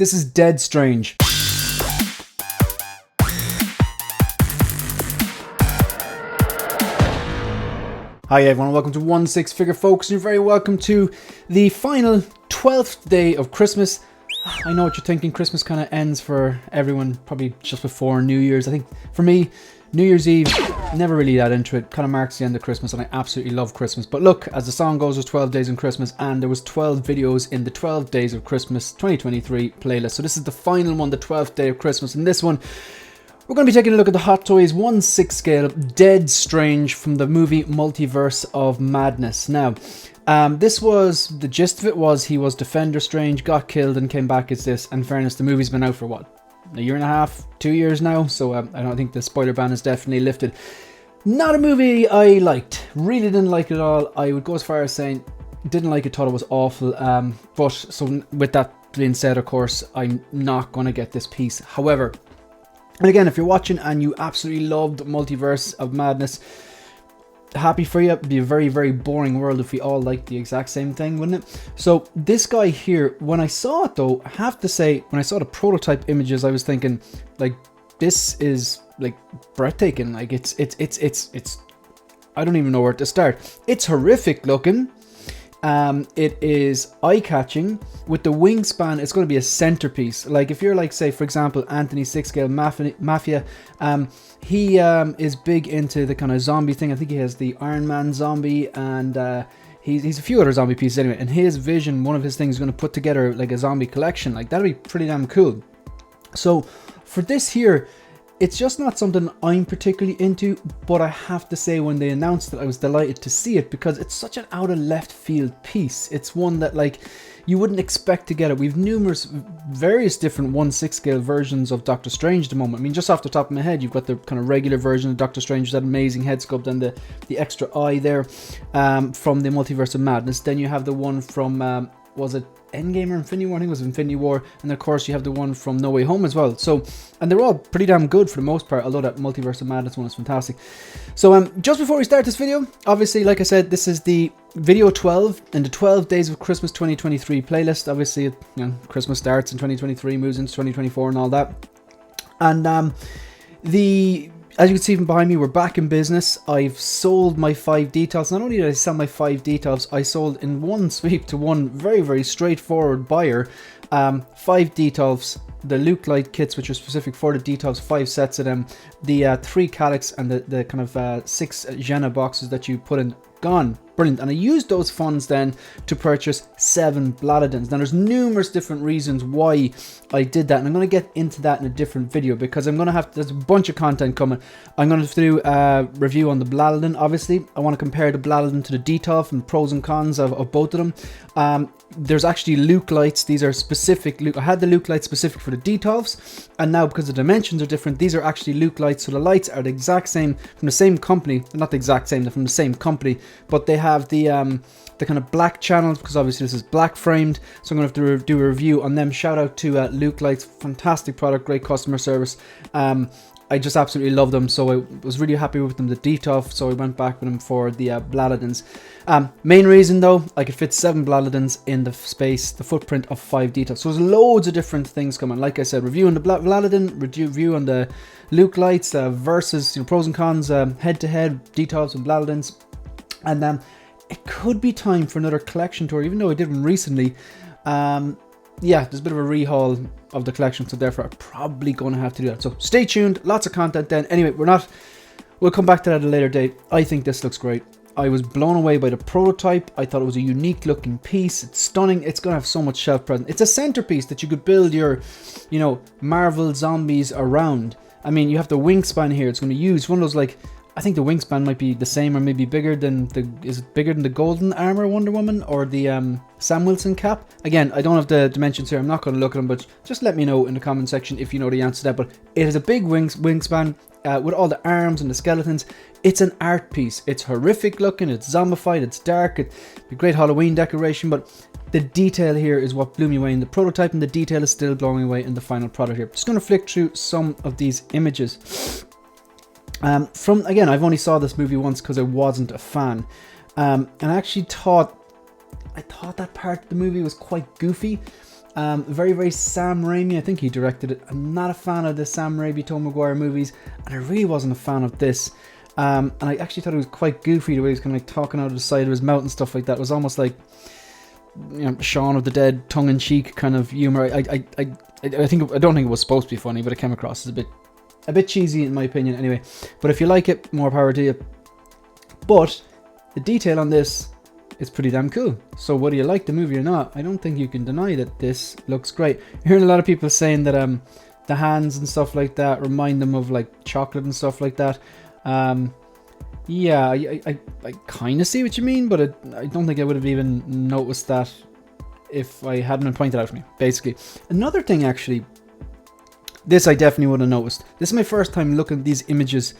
This is dead strange. Hi everyone, welcome to 16 Folks, and you're very welcome to the final 12th day of Christmas. I know what you're thinking, Christmas kind of ends for everyone probably just before New Year's. I think for me, New Year's Eve, never really that into it, kind of marks the end of Christmas, and I absolutely love Christmas. But look, as the song goes, there's 12 days in Christmas, and there was 12 videos in the 12 Days of Christmas 2023 playlist. So this is the final one, the 12th day of Christmas, and this one, we're going to be taking a look at the HotToys 1/6 scale Dead Strange from the movie Multiverse of Madness. Now, this was, the gist of it was he was Defender Strange, got killed and came back as this. In fairness, the movie's been out for what? A year and a half, 2 years now, so I don't think the spoiler ban is definitely lifted. Not a movie I liked, really didn't like it at all. I would go as far as saying, didn't like it, thought it was awful, but so with that being said, of course, I'm not going to get this piece. However, and again, if you're watching and you absolutely loved Multiverse of Madness, happy for you. It'd be a very, very boring world if we all liked the exact same thing, wouldn't it? So this guy here, when I saw it though, I have to say, when I saw the prototype images, I was thinking, like, this is like breathtaking. Like it's I don't even know where to start. It's horrific looking. It is eye-catching. With the wingspan, it's going to be a centerpiece. Like if you're like, say for example, Anthony 6 Scale Mafia, he is big into the kind of zombie thing. I think he has the Iron Man zombie, and he's a few other zombie pieces anyway. And his vision, one of his things, is going to put together like a zombie collection. Like that'd be pretty damn cool. So for this here, it's just not something I'm particularly into, but I have to say when they announced it, I was delighted to see it because it's such an out of left field piece. It's one that like you wouldn't expect to get it. We've various different 1/6 scale versions of Doctor Strange at the moment. I mean, just off the top of my head, you've got the kind of regular version of Doctor Strange, that amazing head sculpt and the extra eye there from the Multiverse of Madness. Then you have the one from, was it Endgame or Infinity War? I think it was Infinity War. And of course you have the one from No Way Home as well. So, and they're all pretty damn good for the most part, although that Multiverse of Madness one is fantastic. So just before we start this video, obviously, like I said, this is the video 12 in the 12 Days of Christmas 2023 playlist. Obviously, you know, Christmas starts in 2023, moves into 2024 and all that. And as you can see from behind me, we're back in business. I've sold my 5 details. Not only did I sell my 5 details, I sold in one sweep to one very, very straightforward buyer 5 details, the Luke Light kits, which are specific for the details, 5 sets of them, the 3 Calyx and the kind of 6 Jenna boxes that you put in. Gone. Brilliant. And I used those funds then to purchase 7 Bladadins. Now there's numerous different reasons why I did that, and I'm going to get into that in a different video because I'm going to have, there's a bunch of content coming. I'm going to do a review on the Bladadin, obviously. I want to compare the Bladadin to the Detolf and pros and cons of both of them. There's actually Luke Lights. These are specific Luke. I had the Luke Lights specific for the Detolfs, and now because the dimensions are different, these are actually Luke Lights. So the lights are the exact same from the same company. They're not the exact same, they're from the same company, but they have the kind of black channels because obviously this is black framed. So I'm going to have to do a review on them. Shout out to Luke Lights, fantastic product, great customer service. I just absolutely love them, so I was really happy with them, the Detolf, so I went back with them for the Bladadins. Main reason though, I could fit 7 Bladadins in the space, the footprint of 5 Detolfs. So there's loads of different things coming. Like I said, review on the Bladadin, review on the Luke Lights, versus, you know, pros and cons, head-to-head, Detolfs and Bladadins. And it could be time for another collection tour, even though I did one recently. Yeah, there's a bit of a rehaul of the collection, so therefore I'm probably going to have to do that. So stay tuned, lots of content then. Anyway, we'll come back to that at a later date. I think this looks great. I was blown away by the prototype. I thought it was a unique looking piece. It's stunning. It's going to have so much shelf presence. It's a centerpiece that you could build your, you know, Marvel zombies around. I mean, you have the wingspan here. It's going to use one of those, like, I think the wingspan might be the same or maybe bigger than is it bigger than the golden armor Wonder Woman or the Sam Wilson cap? Again, I don't have the dimensions here. I'm not going to look at them, but just let me know in the comment section if you know the answer to that. But it has a big wingspan with all the arms and the skeletons. It's an art piece. It's horrific looking. It's zombified. It's dark. It's a great Halloween decoration, but the detail here is what blew me away in the prototype, and the detail is still blowing me away in the final product here. Just going to flick through some of these images. Again, I've only saw this movie once because I wasn't a fan, and I actually thought that part of the movie was quite goofy. Very, very Sam Raimi. I think he directed it. I'm not a fan of the Sam Raimi, Tom Maguire movies, and I really wasn't a fan of this. And I actually thought it was quite goofy the way he was kind of like talking out of the side of his mouth and stuff like that. It was almost like, you know, Shaun of the Dead, tongue-in-cheek kind of humor. I don't think it was supposed to be funny, but it came across as a bit cheesy in my opinion. Anyway, but if you like it, more power to you. But the detail on this is pretty damn cool. So whether you like the movie or not, I don't think you can deny that this looks great. You're hearing a lot of people saying that the hands and stuff like that remind them of like chocolate and stuff like that. Yeah, I kind of see what you mean, but I don't think I would have even noticed that if I hadn't been pointed out to me, basically. Another thing, actually, this I definitely would have noticed. This is my first time looking at these images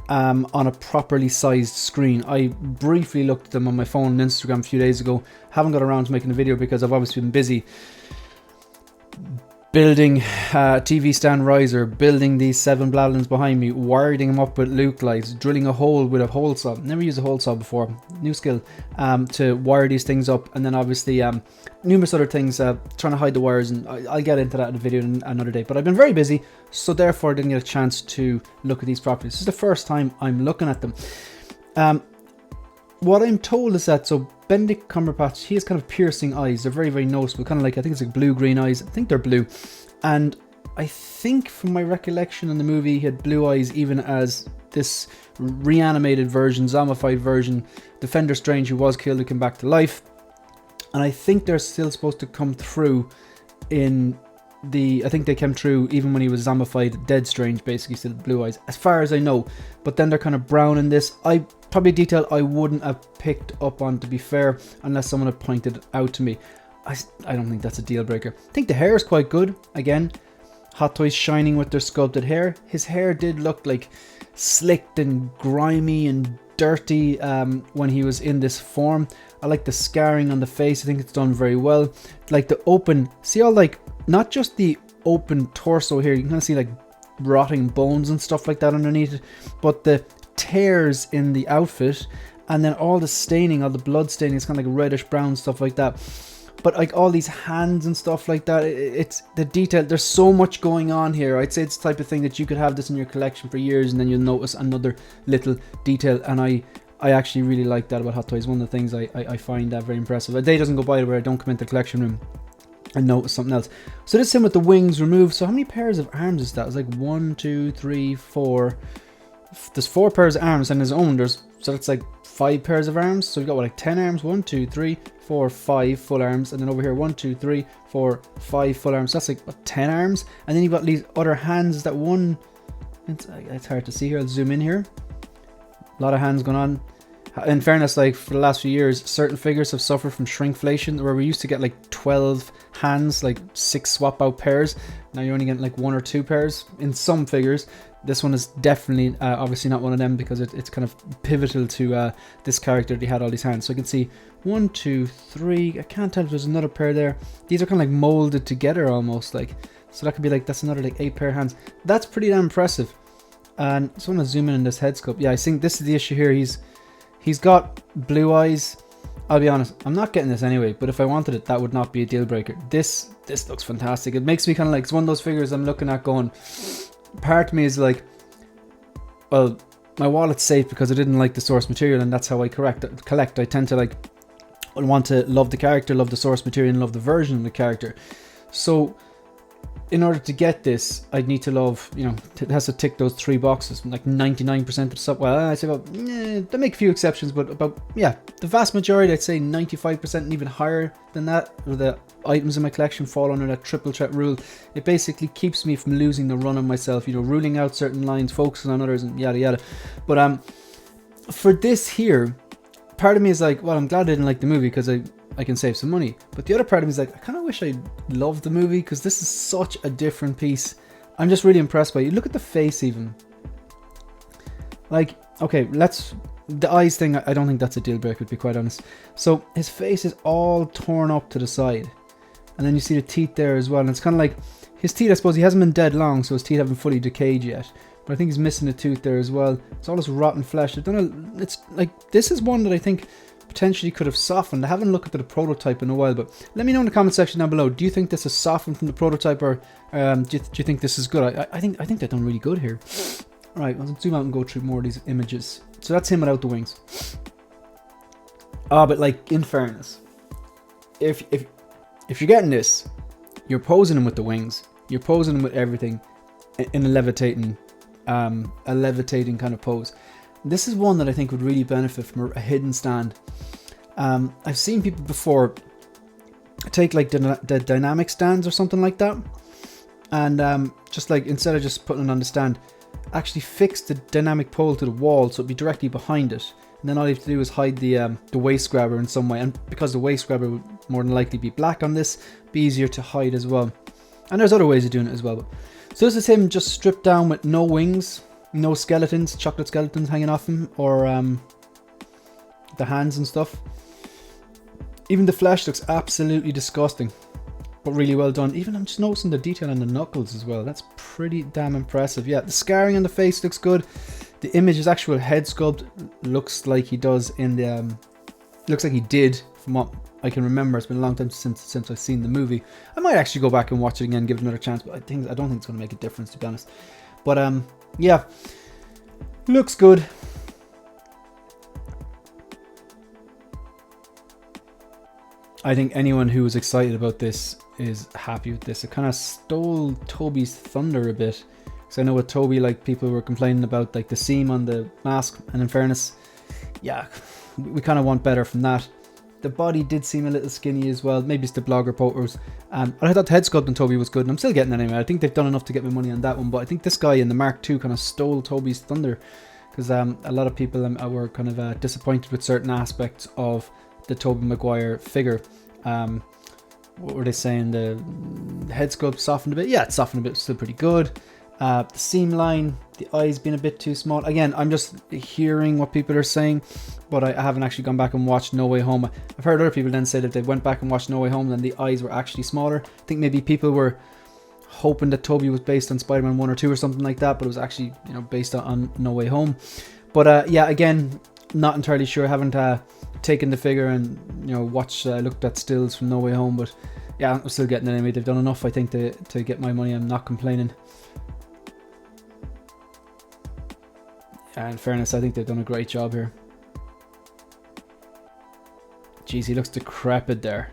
on a properly sized screen. I briefly looked at them on my phone and Instagram a few days ago. Haven't got around to making a video because I've obviously been busy building TV stand riser, building these 7 Bladlins behind me, wiring them up with Luke lights, drilling a hole with a hole saw. Never used a hole saw before, new skill, to wire these things up, and then obviously numerous other things, trying to hide the wires, and I'll get into that in a video another day. But I've been very busy, so therefore I didn't get a chance to look at these properly. This is the first time I'm looking at them. What I'm told is that, so Benedict Cumberbatch, he has kind of piercing eyes. They're very, very noticeable, kind of like, I think it's like blue-green eyes. I think they're blue. And I think from my recollection in the movie, he had blue eyes even as this reanimated version, zombified version, Defender Strange, who was killed, who came back to life. And I think they're still supposed to come through in I think they came through even when he was zombified, Dead Strange, basically still blue eyes, as far as I know. But then they're kind of brown in this. Probably a detail I wouldn't have picked up on, to be fair, unless someone had pointed it out to me. I don't think that's a deal breaker. I think the hair is quite good. Again, HotToys shining with their sculpted hair. His hair did look like slicked and grimy and dirty when he was in this form. I like the scarring on the face. I think it's done very well. Like the open, see all like, not just the open torso here, you can kind of see like rotting bones and stuff like that underneath it, but the tears in the outfit, and then all the staining, all the blood staining, it's kind of like reddish brown stuff like that. But like all these hands and stuff like that, it's the detail. There's so much going on here. I'd say it's the type of thing that you could have this in your collection for years and then you'll notice another little detail, and I actually really like that about HotToys. One of the things I find that very impressive. A day doesn't go by where I don't come into the collection room and notice something else. So this is him with the wings removed. So how many pairs of arms is that? It's like 1, 2, 3, 4. There's 4 pairs of arms, and his own so that's like 5 pairs of arms. So we've got what, like 10 arms? 1, 2, 3, 4, 5 full arms, and then over here 1, 2, 3, 4, 5 full arms. So that's like what, 10 arms, and then you've got these other hands. Is that one? It's hard to see here. I'll zoom in here. A lot of hands going on. In fairness, like for the last few years, certain figures have suffered from shrinkflation, where we used to get like 12 hands, like 6 swap out pairs. Now you're only getting like 1 or 2 pairs in some figures. This one is definitely obviously not one of them, because it's kind of pivotal to this character that he had all these hands. So I can see 1, 2, 3. I can't tell if there's another pair there. These are kind of like molded together almost, like, so that could be like, that's another like 8 pair of hands. That's pretty damn impressive. And so I'm gonna zoom in this head sculpt. Yeah, I think this is the issue here. He's got blue eyes. I'll be honest, I'm not getting this anyway, but if I wanted it, that would not be a deal breaker. This looks fantastic. It makes me kind of like, it's one of those figures I'm looking at going, part of me is like, well, my wallet's safe because I didn't like the source material, and that's how I collect. I tend to like, I want to love the character, love the source material, and love the version of the character. So in order to get this, I'd need to love, you know, it has to tick those 3 boxes, like 99% of the stuff. Well, I'd say about, they make a few exceptions, but about, yeah, the vast majority, I'd say 95% and even higher than that, or the items in my collection fall under that triple threat rule. It basically keeps me from losing the run on myself, you know, ruling out certain lines, focusing on others, and yada yada. But for this here, part of me is like, well, I'm glad I didn't like the movie because I can save some money. But the other part of me is like, I kind of wish I loved the movie, because this is such a different piece. I'm just really impressed by it. Look at the face even. Like, okay, the eyes thing, I don't think that's a deal breaker, to be quite honest. So his face is all torn up to the side. And then you see the teeth there as well. And it's kind of like, his teeth, I suppose, he hasn't been dead long, so his teeth haven't fully decayed yet. But I think he's missing a tooth there as well. It's all this rotten flesh. I don't know, it's like, this is one that I think potentially could have softened. I haven't looked at the prototype in a while, but let me know in the comment section down below. Do you think this is softened from the prototype, or do you think this is good? I think they've done really good here. All right, let's zoom out and go through more of these images. So that's him without the wings. But like, in fairness, if you're getting this, you're posing him with the wings, you're posing him with everything in a levitating kind of pose. This is one that I think would really benefit from a hidden stand. I've seen people before take like the dynamic stands or something like that, and just like, instead of just putting it on the stand, actually fix the dynamic pole to the wall so it'd be directly behind it. And then all you have to do is hide the waist grabber in some way. And because the waist grabber would more than likely be black on this, be easier to hide as well. And there's other ways of doing it as well. So this is him just stripped down with no wings, no skeletons, chocolate skeletons hanging off him, or the hands and stuff. Even the flesh looks absolutely disgusting, but really well done. Even I'm just noticing the detail on the knuckles as well. That's pretty damn impressive. Yeah, the scarring on the face looks good. The image, his actual head sculpt, looks like he does in the looks like he did, from what I can remember. It's been a long time since I've seen the movie. I might actually go back and watch it again, give it another chance, but I don't think it's going to make a difference, to be honest. But yeah, looks good. I think anyone who was excited about this is happy with this. It kind of stole Toby's thunder a bit. So I know with Toby, like, people were complaining about like the seam on the mask, and in fairness, yeah, we kind of want better from that. The body did seem a little skinny as well. Maybe it's the blogger photos. I thought the head sculpt on Toby was good, and I'm still getting it anyway. I think they've done enough to get my money on that one, but I think this guy in the Mark II kind of stole Toby's thunder, because a lot of people were kind of disappointed with certain aspects of the Tobey Maguire figure. What were they saying? The head sculpt softened a bit. Yeah, it's softened a bit, still pretty good. The seam line, the eyes being a bit too small. Again, I'm just hearing what people are saying, but I haven't actually gone back and watched No Way Home. I've heard other people then say that they went back and watched No Way Home and the eyes were actually smaller. I think maybe people were hoping that Toby was based on Spider-Man 1 or 2 or something like that, but it was actually, you know, based on No Way Home. But yeah, again, not entirely sure. I haven't taken the figure and, you know, looked at stills from No Way Home, but yeah, I'm still getting it anyway. They've done enough, I think, to get my money. I'm not complaining. In fairness, I think they've done a great job here. Jeez, he looks decrepit there.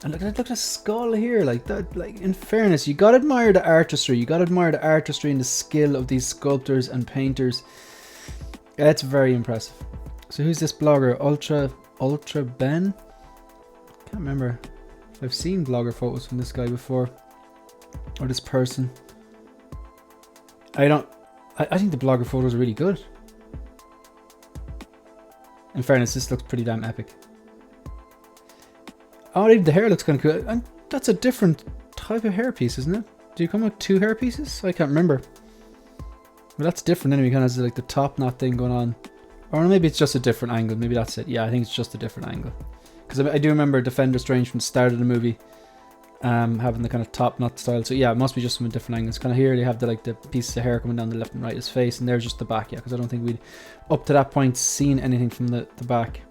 And look at the skull here, like that. Like, in fairness, you gotta admire the artistry. You gotta admire the artistry and the skill of these sculptors and painters. It's very impressive. So who's this blogger? Ultra Ben? Can't remember if I've seen blogger photos from this guy before, or this person. I think the blogger photos are really good. In fairness, this looks pretty damn epic. Oh, even the hair looks kind of cool. And that's a different type of hairpiece, isn't it? Do you come with 2 hairpieces? I can't remember. Well, that's different anyway. Kind of has like the top knot thing going on. Or maybe it's just a different angle. Maybe that's it. Yeah, I think it's just a different angle. Because I do remember Defender Strange from the start of the movie having the kind of top knot style. So yeah, it must be just from a different angle. It's kind of here they have the pieces of hair coming down the left and right of his face, and there's just the back. Yeah, because I don't think we'd up to that point seen anything from the back.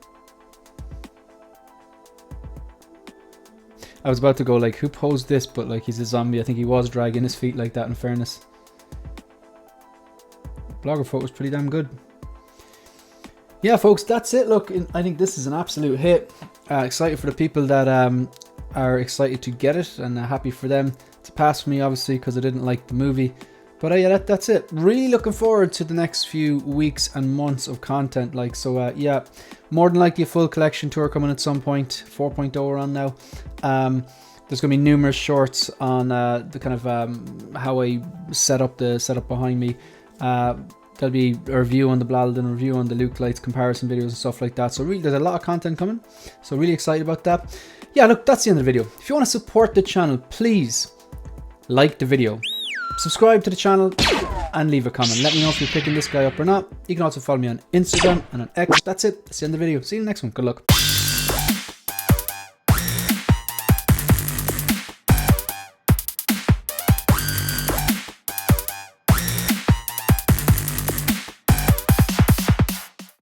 I was about to go like, who posed this? But like, he's a zombie. I think he was dragging his feet like that, in fairness. Blogger photo was pretty damn good. Yeah, folks, that's it. Look, I think this is an absolute hit. Excited for the people that are excited to get it, and happy for them. It's a pass for me, obviously, because I didn't like the movie. But yeah, that's it. Really looking forward to the next few weeks and months of content. Like, so yeah, more than likely a full collection tour coming at some point. 4.0 we're on now. There's going to be numerous shorts on the kind of how I set up the setup behind me. There'll be a review on the Bladden, a review on the Luke Lights, comparison videos and stuff like that. So really, there's a lot of content coming. So really excited about that. Yeah, look, that's the end of the video. If you want to support the channel, please like the video, subscribe to the channel, and leave a comment. Let me know if you're picking this guy up or not. You can also follow me on Instagram and on X. That's it. That's the end of the video. See you in the next one. Good luck.